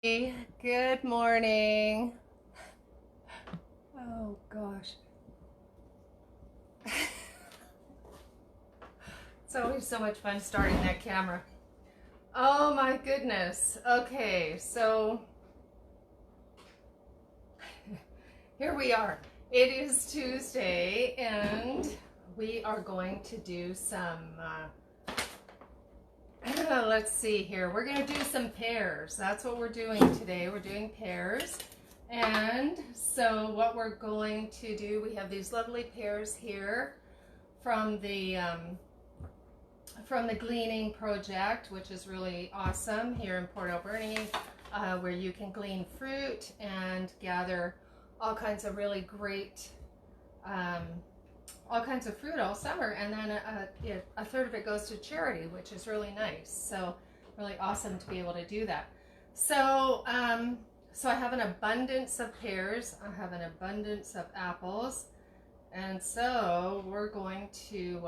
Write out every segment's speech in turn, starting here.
Hey, good morning. Oh gosh. It's always so much fun starting that camera. Oh my goodness. Okay, so here we are. It is Tuesday and we are going to do some, let's see here. We're going to do some pears. That's what we're doing today. We're doing pears. And so what we're going to do, we have these lovely pears here from the gleaning project, which is really awesome here in Port Alberni, where you can glean fruit and gather all kinds of really great, all kinds of fruit all summer, and then a third of it goes to charity, which is really nice. So really awesome to be able to do that. So so I have an abundance of pears, I have an abundance of apples, and so we're going to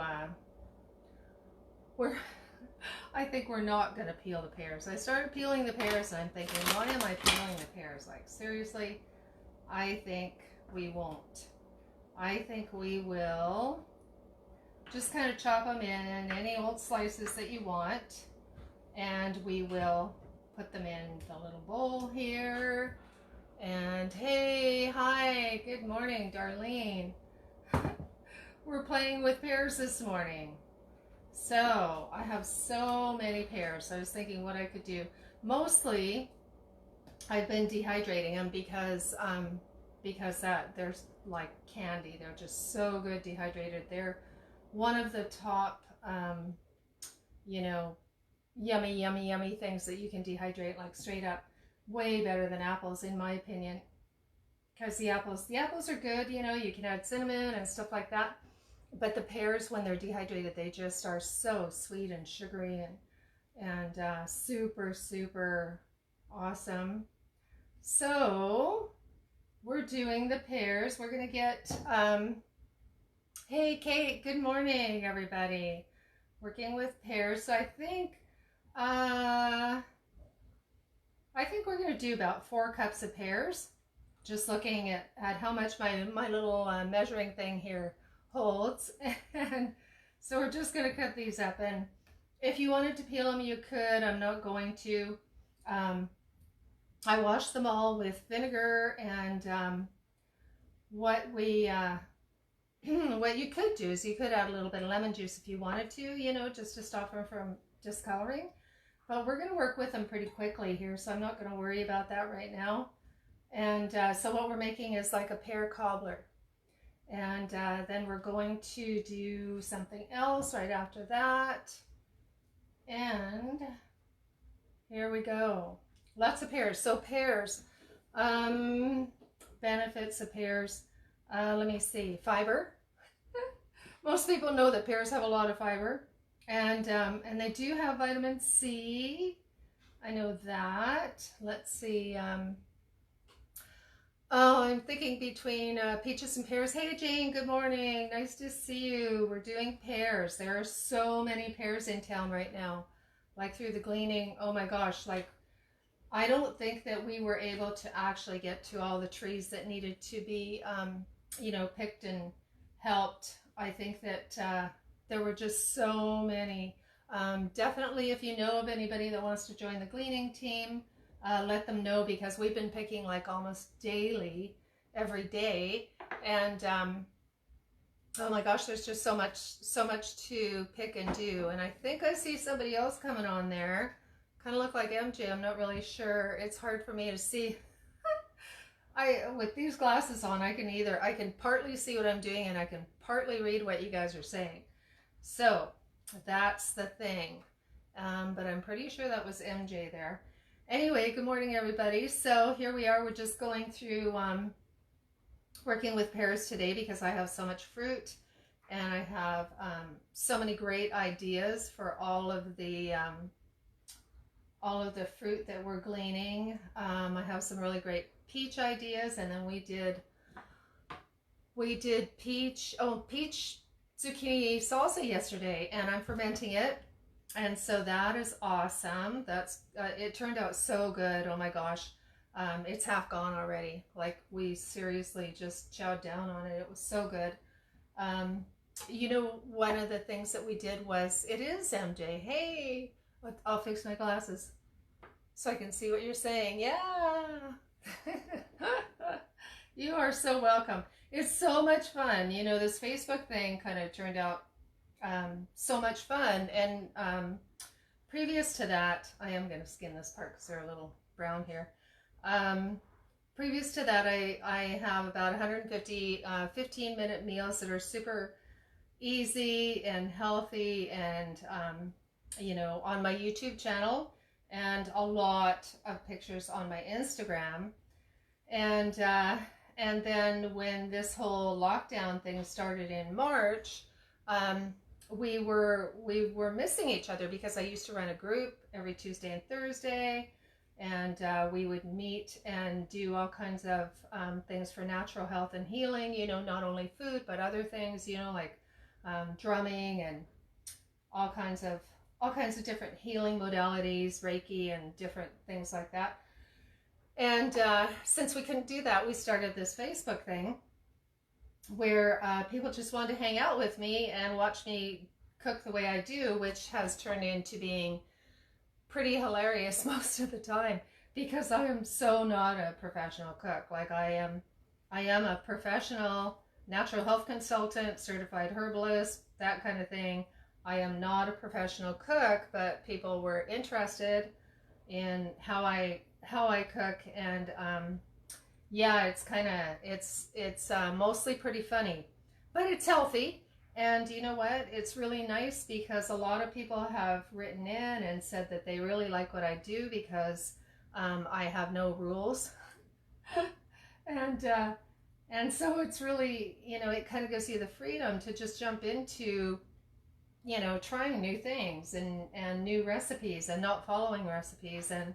I think we're not going to peel the pears. I started peeling the pears and I'm thinking, why am I peeling the pears? Like, seriously, I think we won't. I think we will just kind of chop them in any old slices that you want, and we will put them in the little bowl here. And hey, hi, good morning, Darlene. We're playing with pears this morning. So I have so many pears. I was thinking what I could do. Mostly I've been dehydrating them because they're like candy. They're just so good dehydrated. They're one of the top you know, yummy things that you can dehydrate, like straight up. Way better than apples in my opinion. Because the apples are good, you know, you can add cinnamon and stuff like that. But the pears, when they're dehydrated, they just are so sweet and sugary and super awesome. So we're doing the pears. We're gonna get hey Kate, good morning everybody. Working with pears. So I think we're gonna do about 4 cups of pears. Just looking at how much my little measuring thing here holds. And so we're just going to cut these up, and if you wanted to peel them you could. I'm not going to. I washed them all with vinegar, and what what you could do is you could add a little bit of lemon juice if you wanted to, you know, just to stop them from discoloring. But we're going to work with them pretty quickly here, so I'm not going to worry about that right now. And so what we're making is like a pear cobbler. And then we're going to do something else right after that. And here we go. Lots of pears. So pears, benefits of pears. Let me see. Fiber. Most people know that pears have a lot of fiber. And they do have vitamin C. I know that. Let's see. Oh, I'm thinking between peaches and pears. Hey Jane, good morning. Nice to see you. We're doing pears. There are so many pears in town right now. Like through the gleaning, oh my gosh, like I don't think that we were able to actually get to all the trees that needed to be, you know, picked and helped. I think that there were just so many. Definitely if you know of anybody that wants to join the gleaning team, let them know, because we've been picking like almost daily, every day, and oh my gosh, there's just so much to pick and do. And I think I see somebody else coming on there. Kind of look like MJ. I'm not really sure. It's hard for me to see. With these glasses on, I can partly see what I'm doing and I can partly read what you guys are saying. So that's the thing. But I'm pretty sure that was MJ there. Anyway, good morning everybody. So here we are. We're just going through working with pears today because I have so much fruit, and I have so many great ideas for all of the fruit that we're gleaning. I have some really great peach ideas, and then we did peach zucchini salsa yesterday, and I'm fermenting it. And so that is awesome. That's it turned out so good. Oh my gosh. It's half gone already. Like, we seriously just chowed down on it. It was so good. You know, one of the things that we did was, it is MJ. Hey, I'll fix my glasses so I can see what you're saying. Yeah. You are so welcome. It's so much fun. You know, this Facebook thing kind of turned out so much fun. And previous to that, I am going to skin this part because they're a little brown here. Previous to that, I have about 150 15-minute meals that are super easy and healthy, and you know, on my YouTube channel, and a lot of pictures on my Instagram. And then when this whole lockdown thing started in March, we were missing each other, because I used to run a group every Tuesday and Thursday, and we would meet and do all kinds of things for natural health and healing, you know, not only food but other things, you know, like drumming and all kinds of different healing modalities, Reiki and different things like that. And since we couldn't do that, we started this Facebook thing where people just wanted to hang out with me and watch me cook the way I do, which has turned into being pretty hilarious most of the time, because I am so not a professional cook. Like, I am a professional natural health consultant, certified herbalist, that kind of thing. I am not a professional cook, but people were interested in how I cook, and yeah, it's mostly pretty funny, but it's healthy. And you know what? It's really nice, because a lot of people have written in and said that they really like what I do, because I have no rules. And so it's really, you know, it kind of gives you the freedom to just jump into, you know, trying new things and new recipes, and not following recipes. And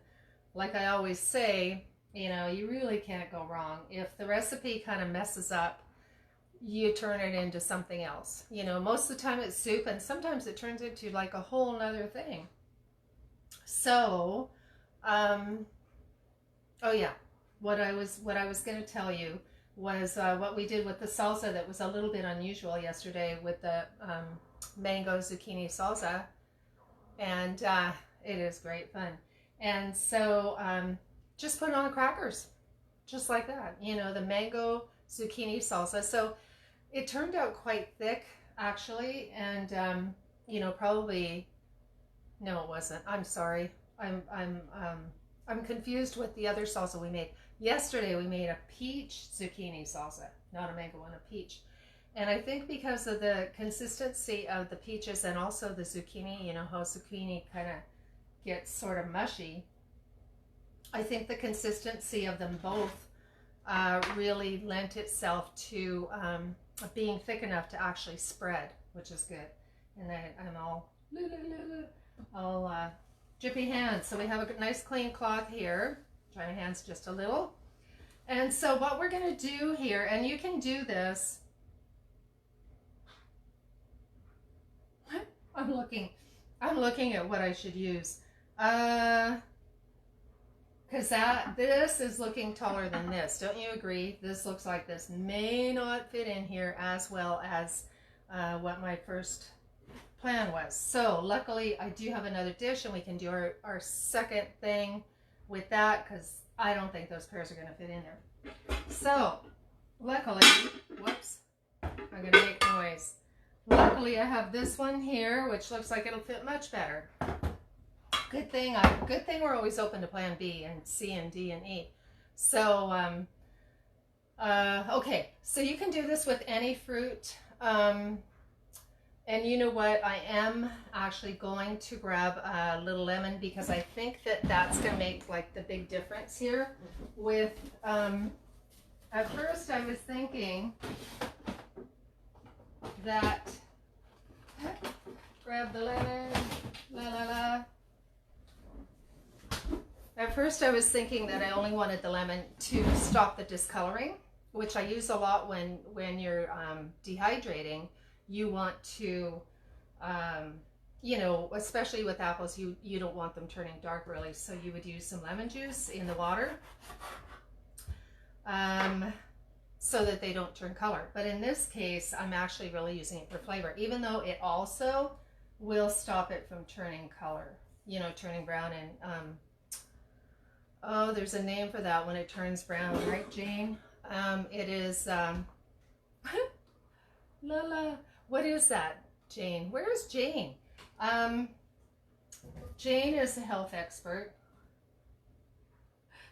like I always say, you know, you really can't go wrong. If the recipe kind of messes up, you turn it into something else. You know, most of the time it's soup, and sometimes it turns into like a whole nother thing. So, oh yeah, what I was going to tell you was what we did with the salsa that was a little bit unusual yesterday, with the mango zucchini salsa, and it is great fun. And so just put on crackers, just like that, you know, the mango zucchini salsa. So it turned out quite thick, actually, and you know, probably, no, it wasn't. I'm sorry. I'm confused with the other salsa we made. Yesterday we made a peach zucchini salsa, not a mango one, a peach. And I think because of the consistency of the peaches and also the zucchini, you know how zucchini kind of gets sort of mushy, I think the consistency of them both really lent itself to being thick enough to actually spread, which is good. And I'm all drippy hands. So we have a nice clean cloth here. Dry my hands just a little. And so what we're going to do here, and you can do this. I'm looking at what I should use. Because this is looking taller than this. Don't you agree? This looks like this may not fit in here as well as what my first plan was. So luckily I do have another dish, and we can do our second thing with that, because I don't think those pears are going to fit in there. So luckily, whoops, I'm going to make noise. Luckily I have this one here, which looks like it'll fit much better. Good thing we're always open to plan B and C and D and E. So okay, so you can do this with any fruit. And you know what? I am actually going to grab a little lemon, because I think that that's going to make like the big difference here. With at first I was thinking that grab the lemon, At first I was thinking that I only wanted the lemon to stop the discoloring, which I use a lot when you're dehydrating. You want to you know, especially with apples, you don't want them turning dark really, so you would use some lemon juice in the water, so that they don't turn color. But in this case, I'm actually really using it for flavor, even though it also will stop it from turning color, you know, turning brown. And oh, there's a name for that when it turns brown, right, Jane? It is Lala. What is that, Jane? Where is Jane? Jane is a health expert.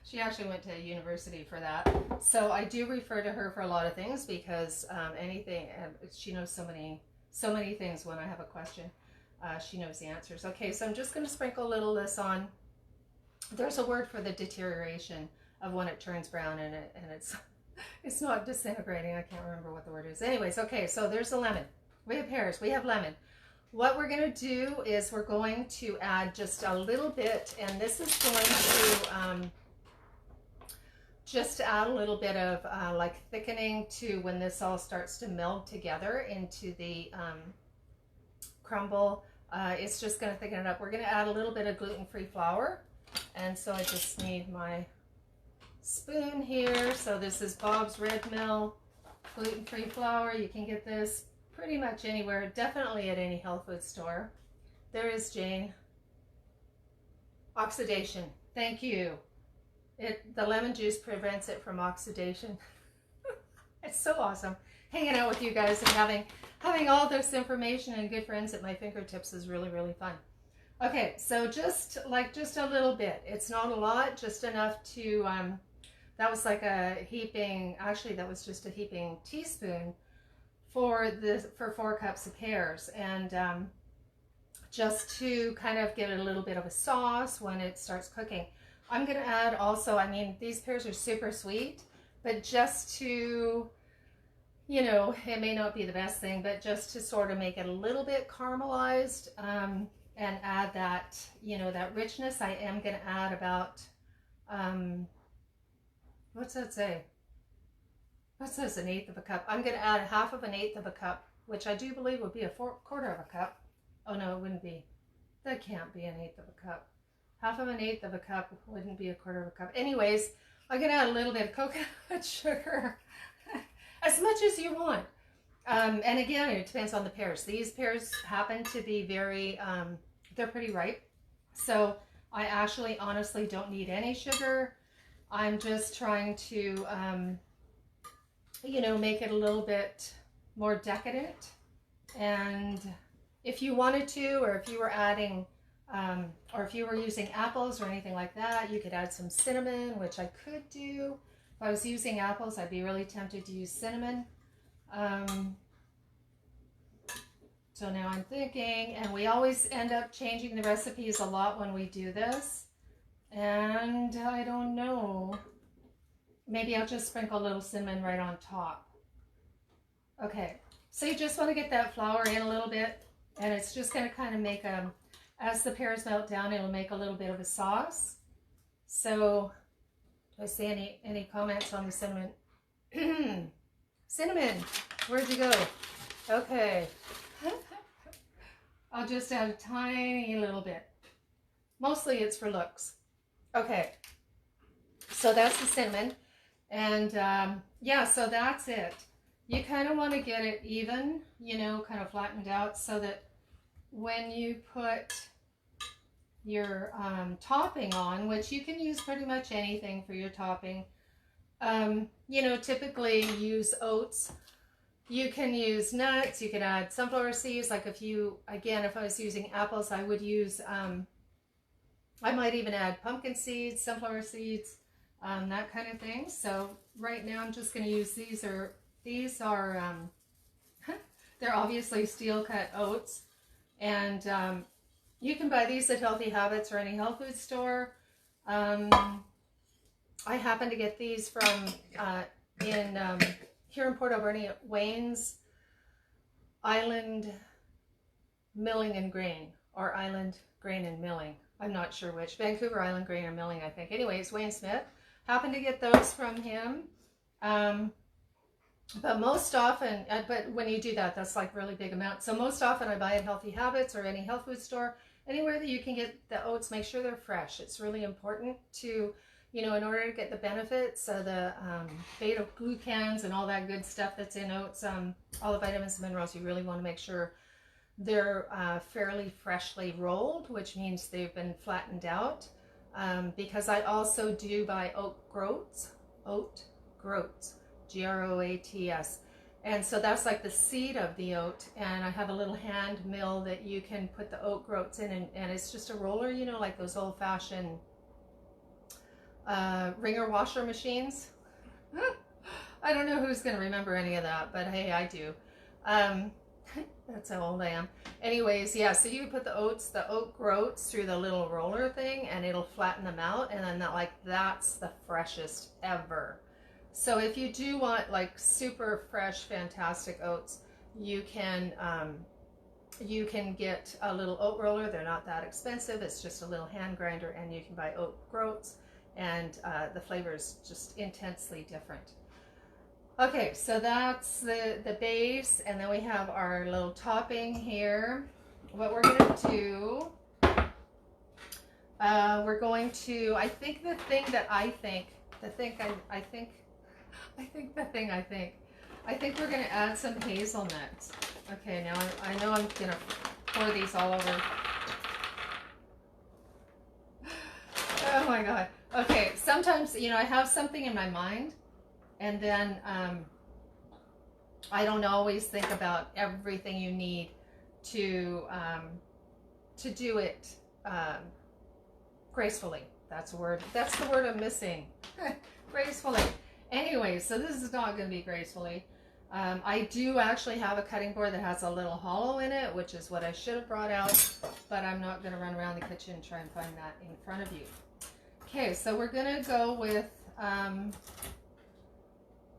She actually went to university for that. So I do refer to her for a lot of things because anything, she knows so many things. When I have a question, she knows the answers. Okay, so I'm just going to sprinkle a little of this on. There's a word for the deterioration of when it turns brown, and it's not disintegrating. I can't remember what the word is. Anyways, okay, so there's the lemon. We have pears, we have lemon. What we're going to do is we're going to add just a little bit, and this is going to just add a little bit of like thickening to when this all starts to meld together into the crumble. It's just going to thicken it up. We're going to add a little bit of gluten-free flour, and so I just need my spoon here. So this is Bob's Red Mill gluten-free flour. You can get this pretty much anywhere, definitely at any health food store. There is Jane. Oxidation. Thank you. The lemon juice prevents it from oxidation. It's so awesome. Hanging out with you guys and having all this information and good friends at my fingertips is really, really fun. Okay, so just a little bit. It's not a lot, just enough to, that was like a heaping, actually that was just a heaping teaspoon for 4 cups of pears. And just to kind of give it a little bit of a sauce when it starts cooking. I'm going to add also, I mean, these pears are super sweet, but just to, you know, it may not be the best thing, but just to sort of make it a little bit caramelized and add that, you know, that richness, I am going to add about, what's that say? That says 1/8 of a cup. I'm going to add 1/2 of 1/8 of a cup, which I do believe would be a 1/4 of a cup. Oh no, it wouldn't be. That can't be 1/8 of a cup. 1/2 of 1/8 of a cup wouldn't be a 1/4 of a cup. Anyways, I'm going to add a little bit of coconut sugar, as much as you want. And again, it depends on the pears. These pears happen to be very, they're pretty ripe. So I actually honestly don't need any sugar. I'm just trying to, you know, make it a little bit more decadent. And if you wanted to, or if you were adding, or if you were using apples or anything like that, you could add some cinnamon, which I could do. If I was using apples, I'd be really tempted to use cinnamon. So now I'm thinking, and we always end up changing the recipes a lot when we do this. And I don't know, maybe I'll just sprinkle a little cinnamon right on top. Okay, so you just want to get that flour in a little bit, and it's just going to kind of make a, as the pears melt down, it'll make a little bit of a sauce. So, do I see any comments on the cinnamon? Cinnamon, where'd you go? Okay. I'll just add a tiny little bit. Mostly it's for looks. Okay. So that's the cinnamon. And yeah, so that's it. You kind of want to get it even, you know, kind of flattened out so that when you put your topping on, which you can use pretty much anything for your topping, you know, typically use oats. You can use nuts, you could add sunflower seeds. Like if you, again, if I was using apples, I would use, I might even add pumpkin seeds, sunflower seeds, that kind of thing. So right now I'm just going to use these are they're obviously steel cut oats. And you can buy these at Healthy Habits or any health food store. I happen to get these from here in Port Alberni at Wayne's Island Milling and Grain, or Island Grain and Milling. I'm not sure which. Vancouver Island Grain or Milling, I think. Anyways, Wayne Smith. Happened to get those from him. But most often, but when you do that, that's like really big amount. So most often I buy at Healthy Habits or any health food store, anywhere that you can get the oats, make sure they're fresh. It's really important to, in order to get the benefits of the beta glucans and all that good stuff that's in oats, all the vitamins and minerals, you really want to make sure they're fairly freshly rolled, which means they've been flattened out. Because I also do buy oat groats, Groats, and so that's like the seed of the oat, and I have a little hand mill that you can put the oat groats in, and it's just a roller, like those old-fashioned wringer washer machines. I don't know who's going to remember any of that, but hey, I do. That's how old I am. Anyways, yeah, so you can put the oat groats through the little roller thing, and it'll flatten them out, and then that's the freshest ever. So if you do want like super fresh, fantastic oats, you can get a little oat roller. They're not that expensive. It's just a little hand grinder, and you can buy oat groats, and the flavor is just intensely different. Okay, so that's the base, and then we have our little topping here. What we're going to do, I think we're going to add some hazelnuts. Okay, now I know I'm going to pour these all over. Oh my God. Okay, sometimes, I have something in my mind, and then I don't always think about everything you need to do it gracefully. That's the word I'm missing. Gracefully. Anyway, so this is not going to be gracefully. I do actually have a cutting board that has a little hollow in it, which is what I should have brought out, but I'm not going to run around the kitchen and try and find that in front of you. Okay, so we're going to go with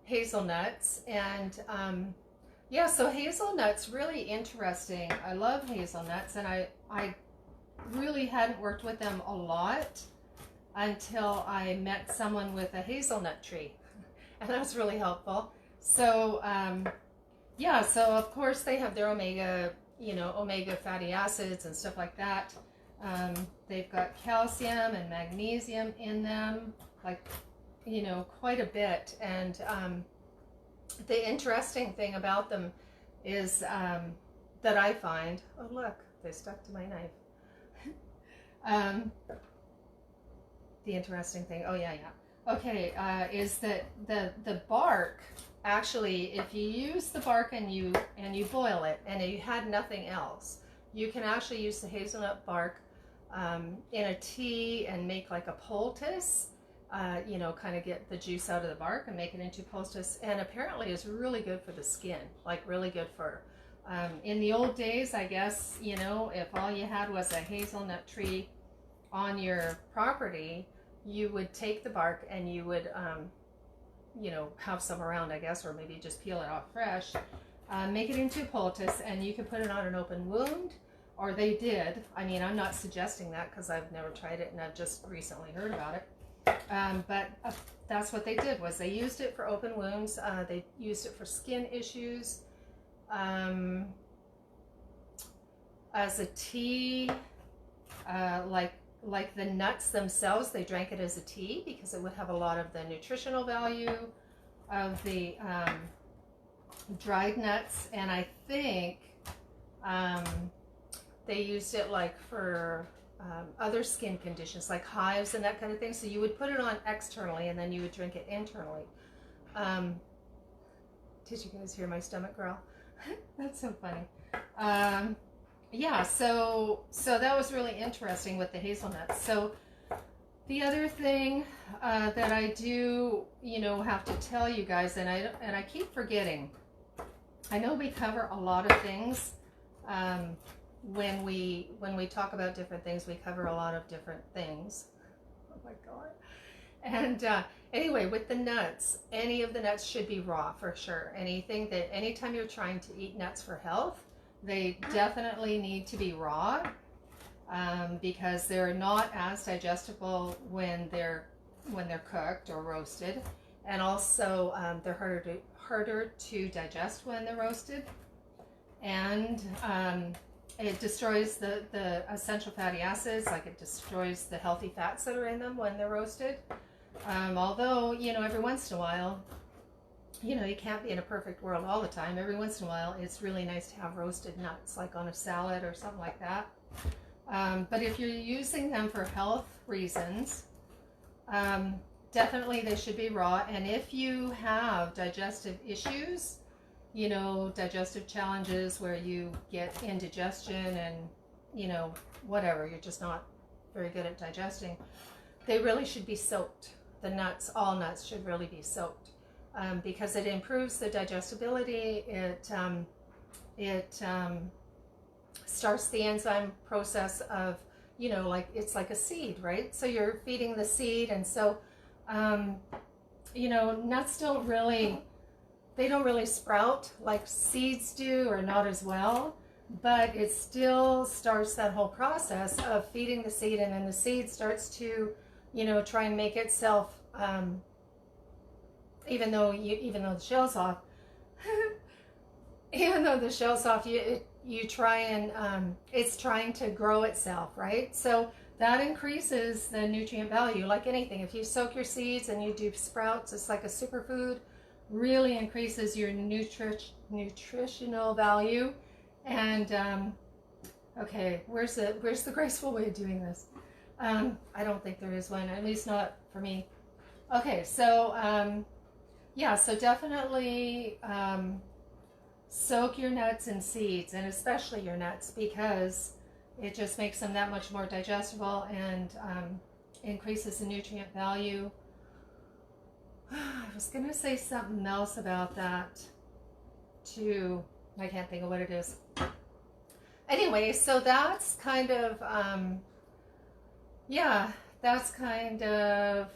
hazelnuts, and yeah, so hazelnuts, really interesting. I love hazelnuts, and I really hadn't worked with them a lot until I met someone with a hazelnut tree, and that was really helpful. So yeah, so of course they have their omega fatty acids and stuff like that. They've got calcium and magnesium in them, like, quite a bit. And the interesting thing about them is that I find, oh look, they stuck to my knife. The interesting thing, oh yeah, okay, is that the bark, actually, if you use the bark and you boil it, and you had nothing else, you can actually use the hazelnut bark in a tea and make like a poultice. Kind of get the juice out of the bark and make it into poultice, and apparently it's really good for the skin, like really good for, in the old days, I guess, if all you had was a hazelnut tree on your property, you would take the bark and you would, have some around, I guess, or maybe just peel it off fresh, make it into a poultice, and you could put it on an open wound, or they did. I mean, I'm not suggesting that because I've never tried it and I've just recently heard about it. But that's what they did, was they used it for open wounds. They used it for skin issues, as a tea, like the nuts themselves. They drank it as a tea because it would have a lot of the nutritional value of the dried nuts. And I think they used it like for other skin conditions like hives and that kind of thing. So you would put it on externally and then you would drink it internally. Did you guys hear my stomach growl? That's so funny. Yeah, so that was really interesting with the hazelnuts. So the other thing that I do, have to tell you guys, and I keep forgetting. I know we cover a lot of things. When we talk about different things, we cover a lot of different things. Oh my God. And anyway, with the nuts, any of the nuts should be raw for sure. Anytime you're trying to eat nuts for health, they definitely need to be raw, because they're not as digestible when they're cooked or roasted. and also they're harder to digest when they're roasted, and it destroys the essential fatty acids, like it destroys the healthy fats that are in them when they're roasted. Although, you know, every once in a while, you know, you can't be in a perfect world all the time. Every once in a while, it's really nice to have roasted nuts, like on a salad or something like that. But if you're using them for health reasons, definitely they should be raw. And if you have digestive issues, you know, digestive challenges where you get indigestion and, you know, whatever, you're just not very good at digesting, they really should be soaked. The nuts, all nuts should really be soaked, because it improves the digestibility. It starts the enzyme process of, you know, like it's like a seed, right? So you're feeding the seed, and so, you know, nuts don't really sprout like seeds do, or not as well, but it still starts that whole process of feeding the seed, and then the seed starts to, you know, try and make itself, even though the shell's off, even though the shell's off, you try and, it's trying to grow itself, right? So that increases the nutrient value, like anything. If you soak your seeds and you do sprouts, it's like a superfood, really increases your nutritional value. And okay, where's the graceful way of doing this? I don't think there is one, at least not for me. Okay, so yeah, so definitely soak your nuts and seeds, and especially your nuts, because it just makes them that much more digestible and increases the nutrient value. I was gonna say something else about that too. I can't think of what it is. Anyway, so that's kind of, yeah, that's kind of,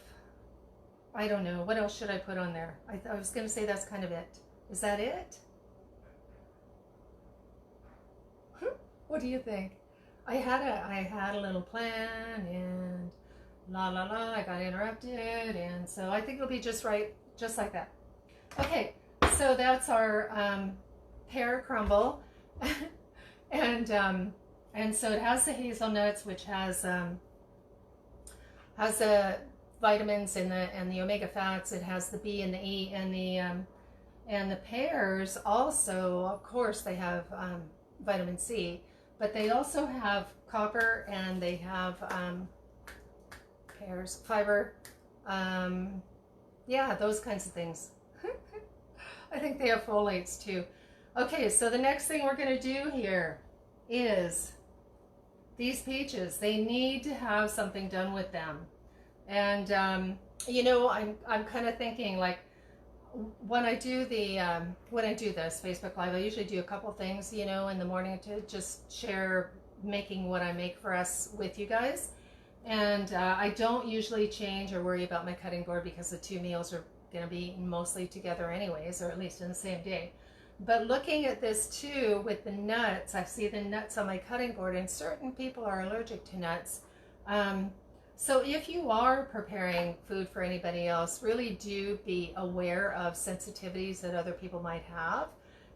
I don't know, what else should I put on there? I was going to say that's kind of it. Is that it? What do you think? I had a little plan, and I got interrupted, and so I think it'll be just right, just like that. Okay, so that's our pear crumble. And so it has the hazelnuts, which has the vitamins and the omega fats. It has the B and the E, and the pears also, of course, they have vitamin C, but they also have copper, and they have pears, fiber, yeah, those kinds of things. I think they have folates too. Okay, so the next thing we're going to do here is these peaches. They need to have something done with them. And you know, I'm kind of thinking, like, when I do this Facebook Live, I usually do a couple things, you know, in the morning to just share making what I make for us with you guys. And I don't usually change or worry about my cutting board, because the two meals are going to be eaten mostly together anyways, or at least in the same day. But looking at this too with the nuts, I see the nuts on my cutting board, and certain people are allergic to nuts. So if you are preparing food for anybody else, really do be aware of sensitivities that other people might have,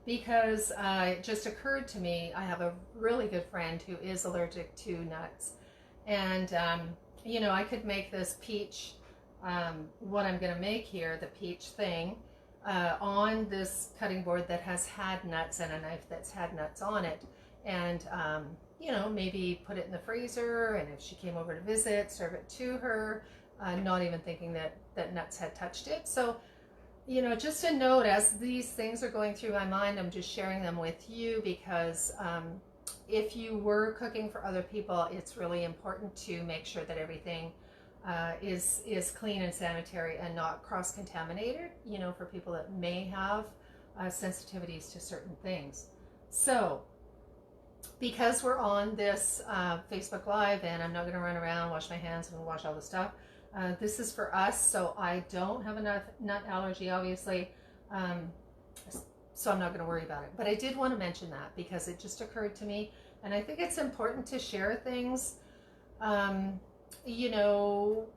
because it just occurred to me, I have a really good friend who is allergic to nuts. And, you know, I could make this peach, what I'm going to make here, the peach thing, on this cutting board that has had nuts, and a knife that's had nuts on it. And, you know, maybe put it in the freezer, and if she came over to visit, serve it to her, not even thinking that nuts had touched it. So, you know, just a note, as these things are going through my mind, I'm just sharing them with you, because if you were cooking for other people, it's really important to make sure that everything is clean and sanitary and not cross-contaminated, you know, for people that may have sensitivities to certain things. So, because we're on this Facebook Live, and I'm not going to run around, wash my hands, and wash all the stuff, this is for us, so I don't have a nut allergy, obviously, so I'm not going to worry about it. But I did want to mention that, because it just occurred to me, and I think it's important to share things, you know,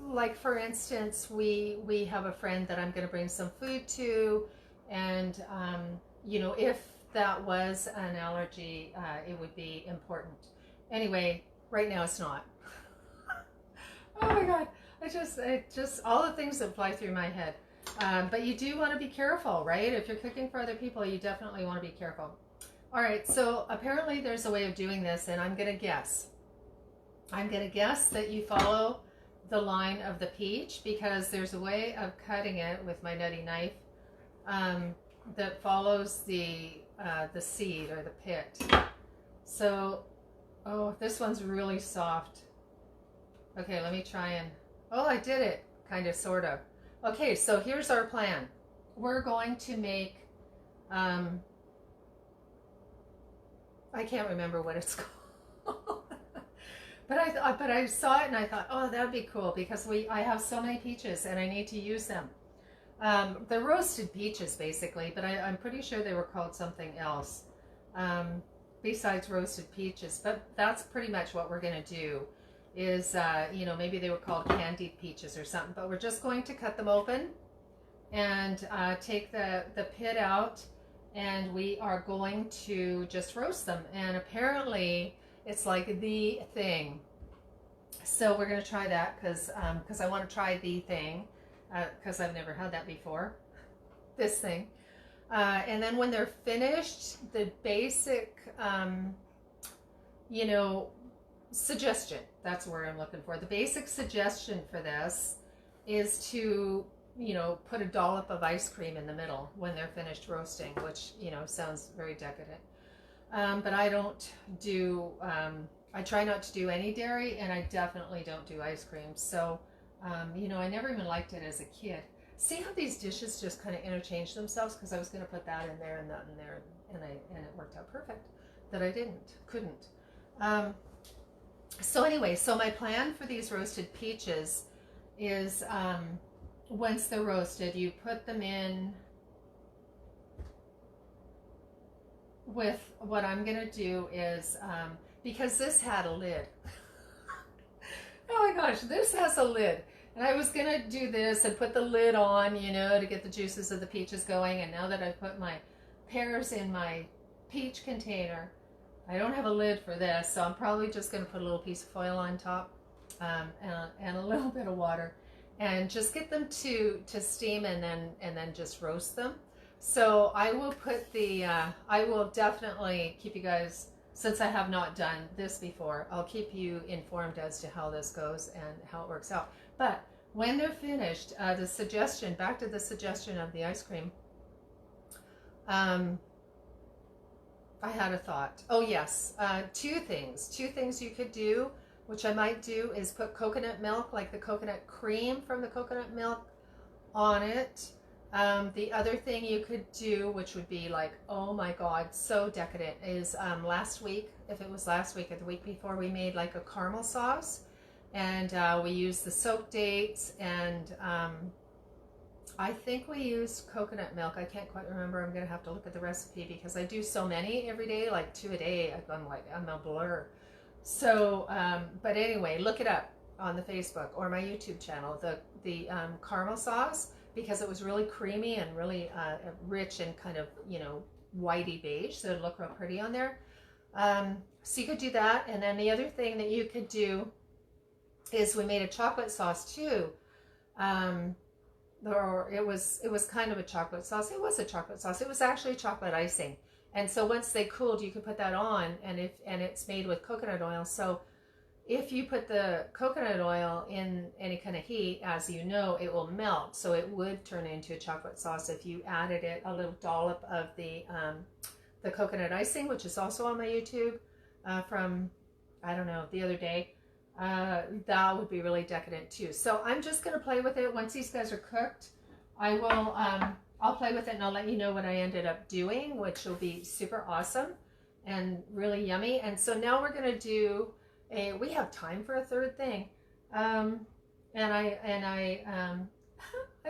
like for instance, we have a friend that I'm going to bring some food to, and you know, if that was an allergy, it would be important. Anyway, right now it's not. Oh my God, it just all the things that fly through my head. But you do want to be careful, right? If you're cooking for other people, you definitely want to be careful. All right, so apparently there's a way of doing this, and I'm going to guess. I'm going to guess that you follow the line of the peach, because there's a way of cutting it with my nutty knife that follows the seed or the pit. So, oh, this one's really soft. Okay, let me try and, oh, I did it, kind of, sort of. Okay, so here's our plan. We're going to make, I can't remember what it's called. But I saw it and I thought, oh, that'd be cool, because I have so many peaches and I need to use them. They're roasted peaches basically, but I'm pretty sure they were called something else besides roasted peaches. But that's pretty much what we're going to do. Is you know, maybe they were called candied peaches or something. But we're just going to cut them open and take the pit out, and we are going to just roast them. And apparently it's like the thing. So we're going to try that because I want to try the thing because I've never had that before. This thing. And then when they're finished, the basic, you know, suggestion, that's the word I'm looking for. The basic suggestion for this is to, you know, put a dollop of ice cream in the middle when they're finished roasting, which, you know, sounds very decadent. But I don't do, I try not to do any dairy, and I definitely don't do ice cream. So, you know, I never even liked it as a kid. See how these dishes just kind of interchange themselves? Because I was going to put that in there and that in there, and it worked out perfect. That I couldn't. So anyway, so my plan for these roasted peaches is once they're roasted, you put them in with, what I'm going to do is, because this had a lid. Oh my gosh, this has a lid. And I was going to do this and put the lid on, you know, to get the juices of the peaches going. And now that I've put my pears in my peach container, I don't have a lid for this. So I'm probably just going to put a little piece of foil on top and a little bit of water. And just get them to steam and then just roast them. So I will put the, I will definitely keep you guys, since I have not done this before, I'll keep you informed as to how this goes and how it works out. But when they're finished, the suggestion, back to the suggestion of the ice cream, I had a thought. Oh yes, two things you could do, which I might do, is put coconut milk, like the coconut cream from the coconut milk, on it. The other thing you could do, which would be like, oh my God, so decadent, is last week, if it was last week or the week before, we made like a caramel sauce, and we used the soaked dates, and I think we used coconut milk. I can't quite remember. I'm going to have to look at the recipe because I do so many every day, like 2 a day. I'm a blur. So, but anyway, look it up on the Facebook or my YouTube channel, the caramel sauce, because it was really creamy and really rich and kind of, you know, whitey beige, so it'd look real pretty on there. So you could do that. And then the other thing that you could do is we made a chocolate sauce too. Or it was kind of a chocolate sauce. It was a chocolate sauce. It was actually chocolate icing. And so once they cooled, you could put that on, and it's made with coconut oil. So if you put the coconut oil in any kind of heat, as you know, it will melt. So it would turn into a chocolate sauce if you added it a little dollop of the coconut icing, which is also on my YouTube from, I don't know, the other day. That would be really decadent too. So I'm just going to play with it. Once these guys are cooked, I will, I'll play with it and I'll let you know what I ended up doing, which will be super awesome and really yummy. And so now we're going to do we have time for a third thing. And I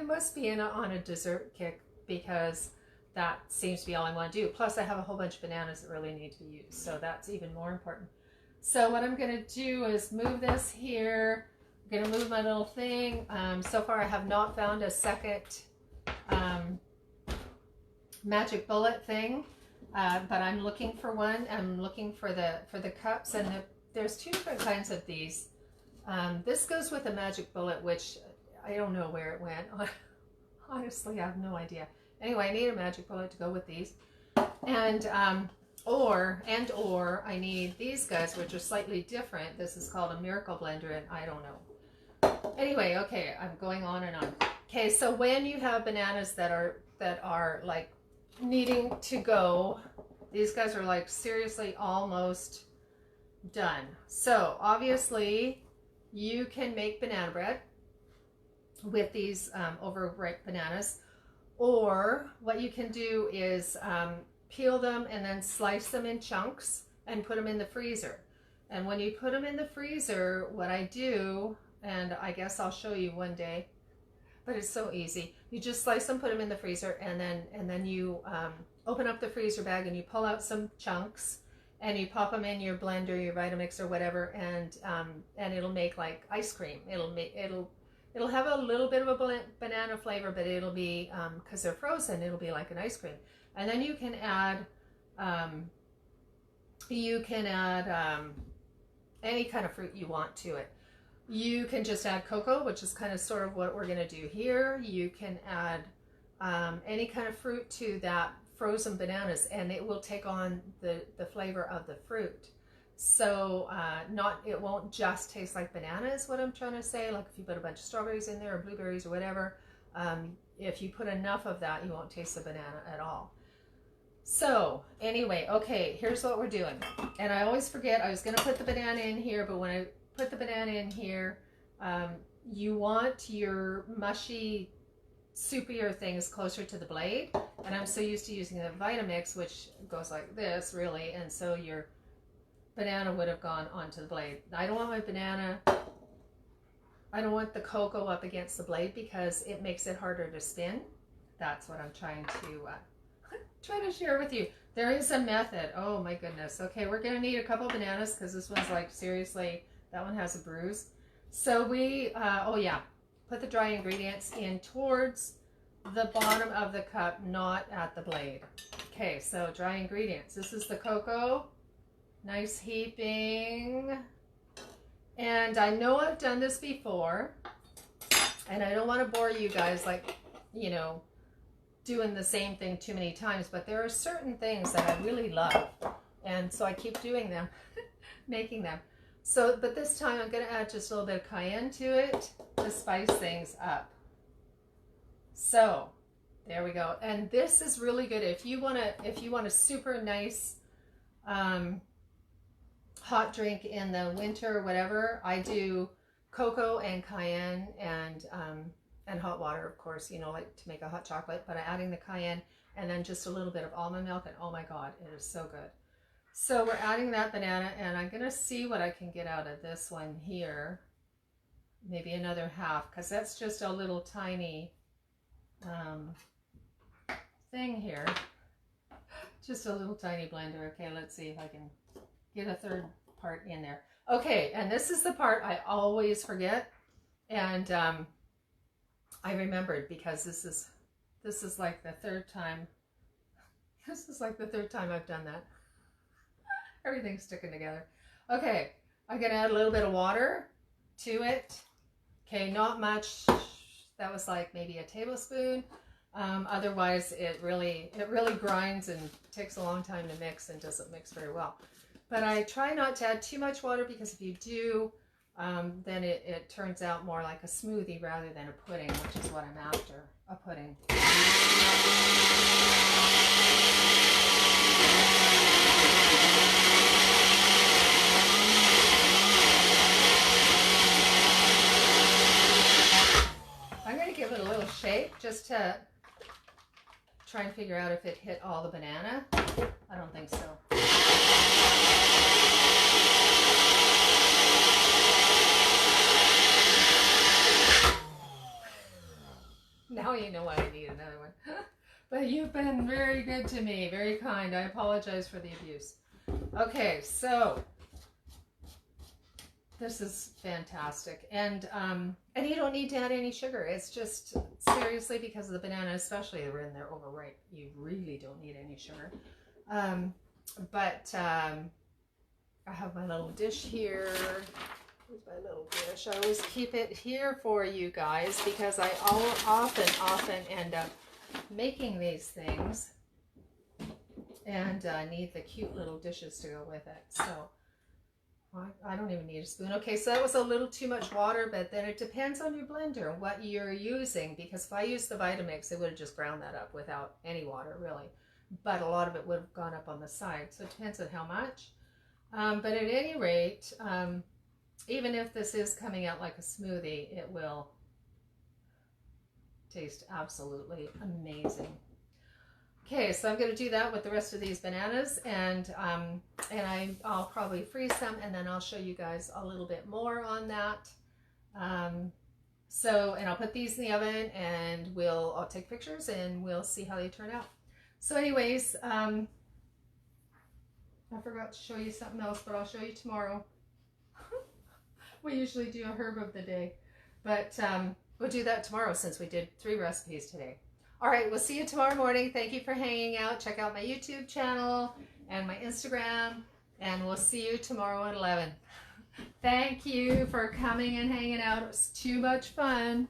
must be on a dessert kick, because that seems to be all I want to do. Plus I have a whole bunch of bananas that really need to be used. So that's even more important. So what I'm going to do is move this here, I'm gonna move my little thing. So far I have not found a second magic bullet thing, but I'm looking for one. I'm looking for the cups, and there's two different kinds of these. This goes with a magic bullet, which I don't know where it went. Honestly, I have no idea. Anyway, I need a magic bullet to go with these, and or I need these guys, which are slightly different. This is called a miracle blender, and I don't know. Anyway, okay, I'm going on and on. Okay, so when you have bananas that are like needing to go, these guys are like seriously almost done. So obviously you can make banana bread with these overripe bananas, or what you can do is peel them and then slice them in chunks and put them in the freezer. And when you put them in the freezer, what I do, and I guess I'll show you one day, but it's so easy. You just slice them, put them in the freezer, and then you open up the freezer bag and you pull out some chunks and you pop them in your blender, your Vitamix or whatever, and it'll make like ice cream. It'll have a little bit of a banana flavor, but it'll be, because they're frozen, it'll be like an ice cream. And then you can add any kind of fruit you want to it. You can just add cocoa, which is kind of sort of what we're going to do here. You can add any kind of fruit to that frozen bananas, and it will take on the flavor of the fruit. So it won't just taste like banana is what I'm trying to say. Like if you put a bunch of strawberries in there or blueberries or whatever, if you put enough of that, you won't taste the banana at all. So anyway, okay, here's what we're doing. And I always forget, I was going to put the banana in here, but when I put the banana in here, you want your mushy, soupier things closer to the blade. And I'm so used to using the Vitamix, which goes like this, really. And so your banana would have gone onto the blade. I don't want my banana, I don't want the cocoa up against the blade because it makes it harder to spin. That's what I'm trying to share with you. There is a method. Oh my goodness. Okay, we're going to need a couple of bananas because this one's like, seriously, that one has a bruise. So we, put the dry ingredients in towards the bottom of the cup, not at the blade. Okay, so dry ingredients. This is the cocoa. Nice heaping. And I know I've done this before, and I don't want to bore you guys like, doing the same thing too many times, but there are certain things that I really love, and so I keep doing them, making them. So, but this time I'm going to add just a little bit of cayenne to it to spice things up. So there we go. And this is really good if you want a super nice hot drink in the winter or whatever. I do cocoa and cayenne and hot water, of course, like to make a hot chocolate, but I'm adding the cayenne and then just a little bit of almond milk, and oh my God, it is so good. So we're adding that banana, and I'm going to see what I can get out of this one here. Maybe another half, because that's just a little tiny thing here. Just a little tiny blender. Okay, let's see if I can get a third part in there. Okay, and this is the part I always forget, and I remembered because this is like the third time. This is like the third time I've done that. Everything's sticking together. Okay, I'm gonna add a little bit of water to it. Okay, not much. That was like maybe a tablespoon. Otherwise, it really grinds and takes a long time to mix and doesn't mix very well. But I try not to add too much water, because if you do, then it turns out more like a smoothie rather than a pudding, which is what I'm after, a pudding. I'm going to give it a little shake just to try and figure out if it hit all the banana. I don't think so. Now you know why I need another one. But you've been very good to me, very kind. I apologize for the abuse. Okay, so This is fantastic. And you don't need to add any sugar. It's just, seriously, because of the banana, especially when they're overripe, you really don't need any sugar. I have my little dish here. Here's my little dish. I always keep it here for you guys because I often end up making these things and need the cute little dishes to go with it. So I don't even need a spoon. Okay, so that was a little too much water, but then it depends on your blender, what you're using, because if I used the Vitamix, it would have just ground that up without any water, really. But a lot of it would have gone up on the side, so it depends on how much. But at any rate, even if this is coming out like a smoothie, it will taste absolutely amazing. Okay, so I'm going to do that with the rest of these bananas, and I'll probably freeze them, and then I'll show you guys a little bit more on that. And I'll put these in the oven, and I'll take pictures, and we'll see how they turn out. So anyways, I forgot to show you something else, but I'll show you tomorrow. We usually do a herb of the day, but we'll do that tomorrow since we did 3 recipes today. All right, we'll see you tomorrow morning. Thank you for hanging out. Check out my YouTube channel and my Instagram, and we'll see you tomorrow at 11. Thank you for coming and hanging out. It was too much fun.